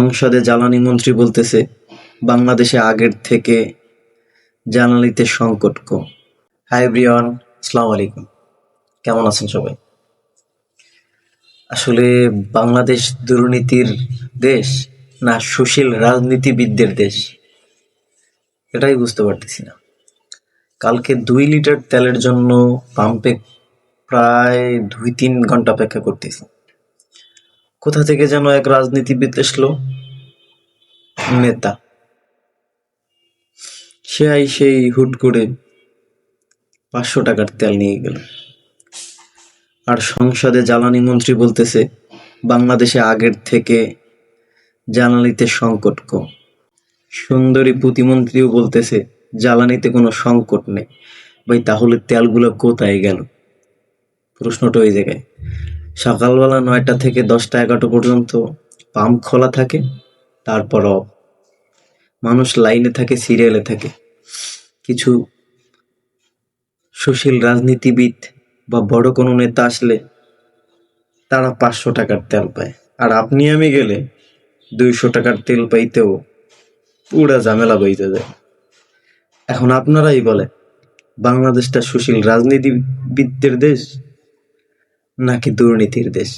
সংসদে জ্বালানি মন্ত্রী বলতেছে, বাংলাদেশে আগের থেকে জ্বালানিতে সংকট কম। হাই এভরিওয়ান, আসসালামু আলাইকুম। কেমন আছেন সবাই? আসলে বাংলাদেশ দুর্নীতির দেশ না সুশীল রাজনীতিবিদদের দেশ, এটাই বুঝতে পারতেছি না। কালকে 2 লিটার তেলের জন্য পাম্পে প্রায় 2-3 ঘন্টা অপেক্ষা করতেছি। কোথা থেকে যেন এক রাজনীতিবিদ এসলো, নেতা, সেই হুট করে 500 টাকার তেল নিয়ে গেল। আর সংসদে জ্বালানি মন্ত্রী বলতেছে, বাংলাদেশে আগের থেকে জ্বালানিতে সংকট কম। সুন্দরী প্রতিমন্ত্রীও বলতেছে, জ্বালানিতে কোনো সংকট নেই। ভাই, তাহলে তেলগুলো কোথায় গেল? প্রশ্নটা ওই জায়গায়। সকালবেলা 9টা থেকে 10টা-11টা পর্যন্ত পাম্প খোলা থাকে, তারপরও মানুষ লাইনে থাকে, সিরিয়ালে থাকে। কিছু সুশীল রাজনীতিবিদ বা বড় কোনো নেতা আসলে তারা 500 টাকার তেল পায়, আর আপনি আমি গেলে 200 টাকার তেল পাইতেও পুরা ঝামেলা বইতে যায়। এখন আপনারাই বলেন, বাংলাদেশটা সুশীল রাজনীতিবিদদের দেশ নাকি দুর্নীতির দেশ?